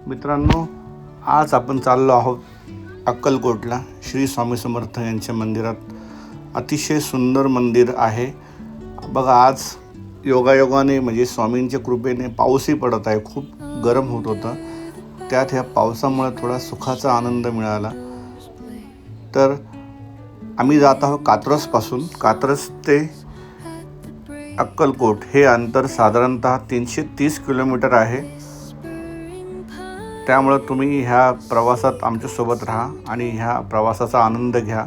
मित्रांनो, आज आपण चाललो आहोत अक्कलकोटला श्री स्वामी समर्थ यांच्या मंदिरात. अतिशय सुंदर मंदिर आहे बघा. आज योगायोगाने म्हणजे स्वामींच्या कृपेने पाऊसही पडत आहे. खूप गरम होत होतं, त्यात ह्या पावसामुळे थोडा सुखाचा आनंद मिळाला. तर आम्ही जात आहोत कात्रजपासून. कात्रज ते अक्कलकोट हे अंतर साधारणतः 330 किलोमीटर आहे. त्यामुळं तुम्ही ह्या प्रवासात आमच्यासोबत राहा आणि ह्या प्रवासाचा आनंद घ्या.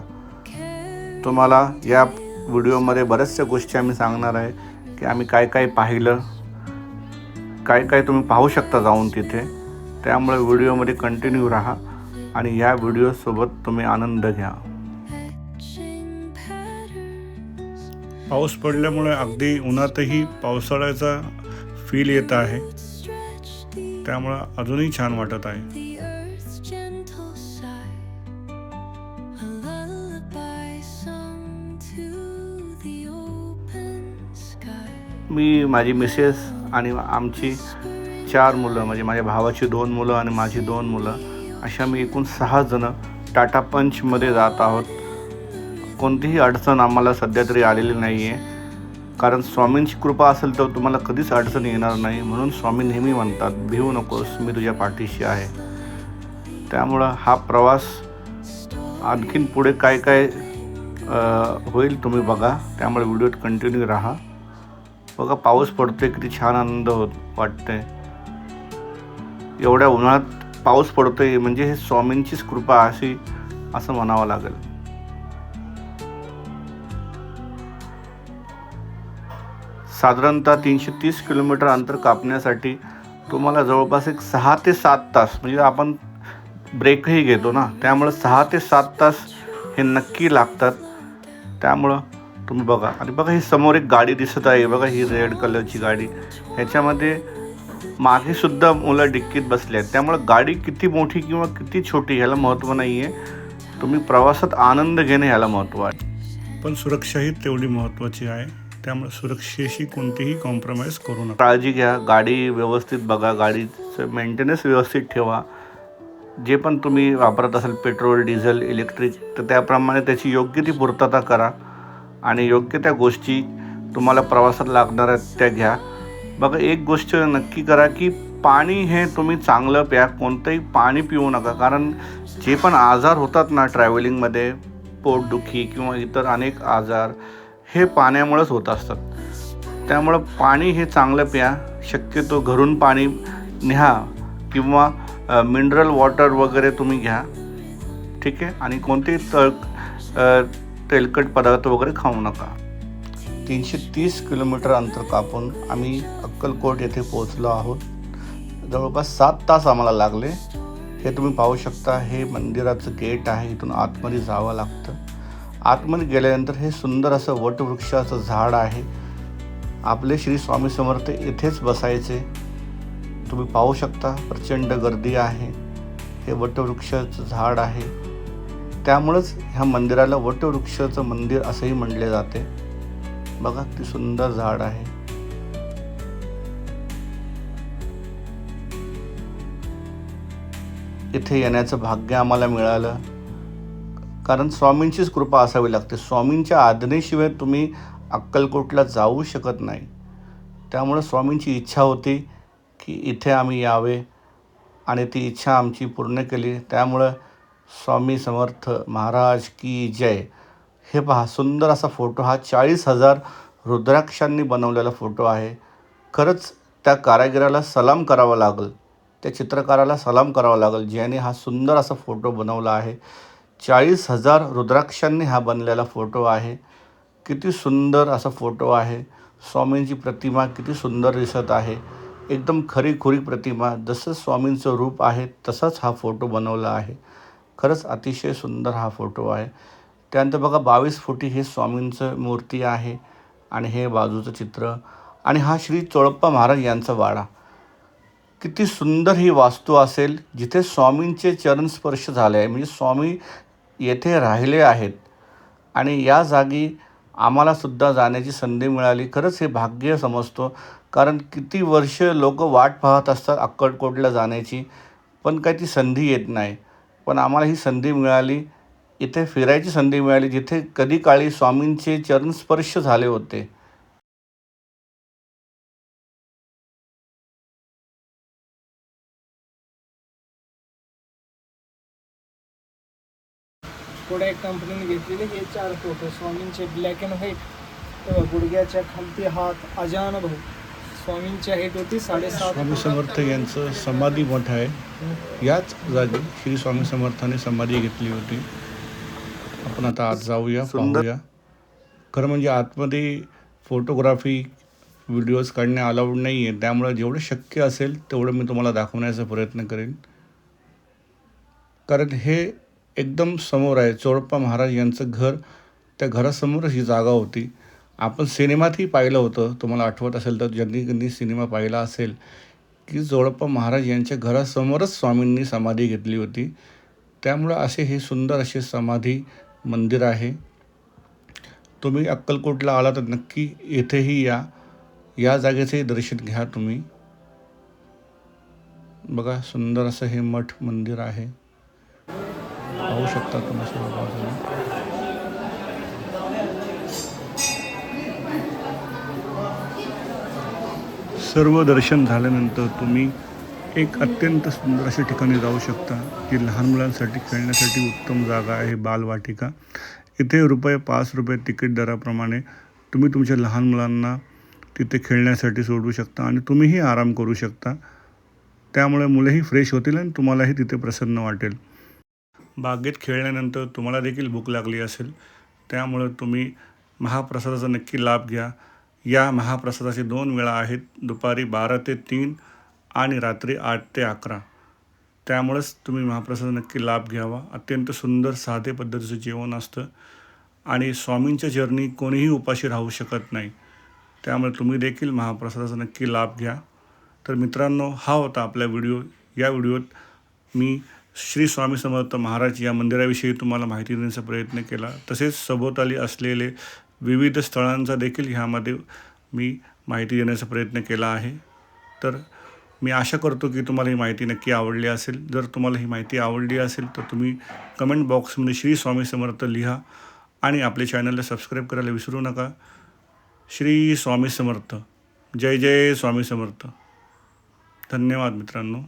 तुम्हाला या व्हिडिओमध्ये बऱ्याचशा गोष्टी आम्ही सांगणार आहे की आम्ही काय काय पाहिलं, काय काय तुम्ही पाहू शकता जाऊन तिथे. त्यामुळे व्हिडिओमध्ये कंटिन्यू राहा आणि ह्या व्हिडिओसोबत तुम्ही आनंद घ्या. पाऊस पडल्यामुळे अगदी उन्हातही पावसाळ्याचा फील येत आहे. त्यामुळं अजूनही छान वाटत आहे. मी, माझी मिसेस आणि आमची 4 मुलं, म्हणजे माझ्या भावाची 2 मुलं आणि माझी 2 मुलं, अशा मी एकूण 6 जणं टाटा पंचमध्ये जात आहोत. कोणतीही अडचण आम्हाला सध्या तरी आलेली नाही आहे, कारण स्वामींची कृपा असेल तर तुम्हाला कधीच अडचण येणार नाही. म्हणून स्वामी नेहमी म्हणतात, भिवू नकोस, मी तुझ्या पाठीशी आहे. त्यामुळं हा प्रवास आणखीन पुढे काय काय होईल तुम्ही बघा. त्यामुळे व्हिडिओत कंटिन्यू राहा. बघा पाऊस पडतोय, किती छान आनंद वाटतंय. एवढ्या उन्हाळ्यात पाऊस पडतोय म्हणजे हे स्वामींचीच कृपा असं म्हणावं लागेल. साधारणतः 330 किलोमीटर अंतर कापण्यासाठी तुम्हाला जवळपास एक 6 ते 7 तास, म्हणजे आपण ब्रेकही घेतो ना, त्यामुळं 6 ते 7 तास हे नक्की लागतात. त्यामुळं तुम्ही बघा. आणि बघा, ही समोर एक गाडी दिसत आहे बघा, ही रेड कलरची गाडी. ह्याच्यामध्ये मागेसुद्धा मुलं डिक्कीत बसले आहेत. त्यामुळं गाडी किती मोठी किंवा किती छोटी ह्याला महत्त्व नाही आहे. तुम्ही प्रवासात आनंद घेणे ह्याला महत्त्व आहे. पण सुरक्षाही तेवढी महत्त्वाची आहे. त्यामुळे सुरक्षेशी कोणतीही कॉम्प्रोमाइज करू नका. काळजी घ्या, गाडी व्यवस्थित बघा, गाडीचं मेंटेनन्स व्यवस्थित ठेवा. जे पण तुम्ही वापरत असाल पेट्रोल, डिझेल, इलेक्ट्रिक, तर त्याप्रमाणे त्याची योग्य ती पूर्तता करा आणि योग्य त्या गोष्टी तुम्हाला प्रवासात लागणार आहेत त्या घ्या. बघा, एक गोष्ट नक्की करा की पाणी हे तुम्ही चांगलं प्या. कोणतंही पाणी पिऊ नका, कारण जे पण आजार होतात ना ट्रॅव्हलिंगमध्ये, पोटदुखी किंवा इतर अनेक आजार हे पाण्यामुळेच होत असतात. त्यामुळं पाणी हे चांगलं प्या. शक्यतो घरून पाणी न्या किंवा मिनरल वॉटर वगैरे तुम्ही घ्या, ठीक आहे. आणि कोणतेही तेलकट पदार्थ वगैरे खाऊ नका. 330 किलोमीटर अंतर कापून आम्ही अक्कलकोट येथे पोहोचलो आहोत. जवळपास 7 तास आम्हाला लागले. हे तुम्ही पाहू शकता, हे मंदिराचं गेट आहे. इथून आतमध्ये जावं लागतं. आतमध्ये गेल्यानंतर हे सुंदर असं वटवृक्षाचं झाड आहे. आपले श्री स्वामी समर्थ इथेच बसायचे. तुम्ही पाहू शकता, प्रचंड गर्दी आहे. हे वटवृक्षाचं झाड आहे. त्यामुळंच ह्या मंदिराला वटवृक्षाचं मंदिर असंही म्हटले जाते. बघा किती सुंदर झाड आहे. इथे येण्याचं भाग्य आम्हाला मिळालं, कारण स्वामींचीच कृपा असावी लागते. स्वामींच्या आज्ञेशिवाय तुम्ही अक्कलकोटला जाऊ शकत नाही. त्यामुळं स्वामींची इच्छा होती की इथे आम्ही यावे आणि ती इच्छा आमची पूर्ण केली. त्यामुळं स्वामी समर्थ महाराज की जय. हे पहा, सुंदर असा फोटो. हा 40,000 रुद्राक्षांनी बनवलेला फोटो आहे. खरंच त्या कारागिराला सलाम करावा लागेल, त्या चित्रकाराला सलाम करावा लागेल, ज्याने हा सुंदर असा फोटो बनवला आहे. 40,000 रुद्राक्षांनी हा बनलेला फोटो आहे. किती सुंदर असा फोटो आहे. स्वामींची प्रतिमा किती सुंदर दिसत आहे. एकदम खरीखुरी प्रतिमा, जसं स्वामींचं रूप आहे तसाच हा फोटो बनवला आहे. खरंच अतिशय सुंदर हा फोटो आहे. त्यानंतर बघा, 22 फुटी हे स्वामींचं मूर्ती आहे आणि हे बाजूचं चित्र. आणि हा श्री चोळप्पा महाराज यांचा वाडा. किती सुंदर ही वास्तू असेल, जिथे स्वामींचे चरणस्पर्श झाले आहे. म्हणजे स्वामी येथे राहिले आहेत आणि या जागी आम्हालासुद्धा जाण्याची संधी मिळाली. खरंच हे भाग्य समजतो, कारण किती वर्ष लोक वाट पाहत असतात अक्कलकोटला जाण्याची. पण काही ती संधी येत नाही. पण आम्हाला ही संधी मिळाली, इथे फिरायची संधी मिळाली, जिथे कधी काळी स्वामींचे चरणस्पर्श झाले होते. पुढे एक कंपनीने घेतलेले हे 4 फोटो स्वामींचे ब्लॅक अँड व्हाईट. तेव्हा गुडघ्याच्या खालती हात अजान भाऊ. स्वामींची हाईट होती 7.5. स्वामी समर्थ यांचं समाधी मठ आहे. याच जागी श्री स्वामी समर्थाने समाधी घेतली होती. आपण आता आत जाऊया, पाहूया. खरं म्हणजे आतमध्ये फोटोग्राफी व्हिडिओज काढणे अलाउड नाही आहे, त्यामुळे जेवढं शक्य असेल तेवढं मी तुम्हाला दाखवण्याचा प्रयत्न करेन. कारण हे एकदम समोर आहे. चोळप्पा महाराज यांचं घर, त्या घरासमोरच ही जागा होती. आपण सिनेमातही पाहिलं होतं, तुम्हाला आठवत असेल तर, ज्यांनी कधी सिनेमा पाहिला असेल, की चोळप्पा महाराज यांच्या घरासमोरच स्वामींनी समाधी घेतली होती. त्यामुळं असे हे सुंदर असे समाधी मंदिर आहे. तुम्ही अक्कलकोटला आला तर नक्की येथेही या. या जागेचंही दर्शन घ्या तुम्ही. बघा, सुंदर असं हे मठ मंदिर आहे. पाहू शकता तुम्ही सर्व बाजूला. सर्व दर्शन झाल्यानंतर तुम्ही एक अत्यंत सुंदर अशा ठिकाणी जाऊ शकता, जी लहान मुलांसाठी खेळण्यासाठी उत्तम जागा आहे, बालवाटिका. इथे ₹5 तिकीट दराप्रमाणे तुम्ही तुमच्या लहान मुलांना तिथे खेळण्यासाठी सोडू शकता आणि तुम्हीही आराम करू शकता. त्यामुळे मुलंही फ्रेश होतील आणि तुम्हालाही तिथे प्रसन्न वाटेल. बागेत खेळल्यानंतर तुम्हाला देखील भूक लागली असेल, त्यामुळे तुम्ही महाप्रसादाचा नक्की लाभ घ्या. या महाप्रसादाचे 2 वेळा आहेत, दुपारी 12 ते 3 आणि रात्री 8 ते 11. त्यामुळेच तुम्ही महाप्रसाद नक्की लाभ घ्यावा. अत्यंत सुंदर साधे पद्धतीचं जेवण असतं आणि स्वामींच्या चरणी कोणीही उपाशी राहू शकत नाही. त्यामुळे तुम्ही देखील महाप्रसादाचा नक्की लाभ घ्या. तर मित्रांनो, हा होता आपला व्हिडिओ. या व्हिडिओत मी श्री स्वामी समर्थ महाराज या मंदिराविषयी तुम्हाला माहिती देण्याचा प्रयत्न केला. तसेच सभोवताली असलेले विविध स्थळांचा देखील ह्यामध्ये मी माहिती देण्याचा प्रयत्न केला आहे. तर मी आशा करतो की तुम्हाला ही माहिती नक्की आवडली असेल. जर तुम्हाला ही माहिती आवडली असेल तर तुम्ही कमेंट बॉक्समध्ये श्री स्वामी समर्थ लिहा आणि आपल्या चॅनलला सबस्क्राईब करायला विसरू नका. श्री स्वामी समर्थ. जय जय स्वामी समर्थ. धन्यवाद मित्रांनो.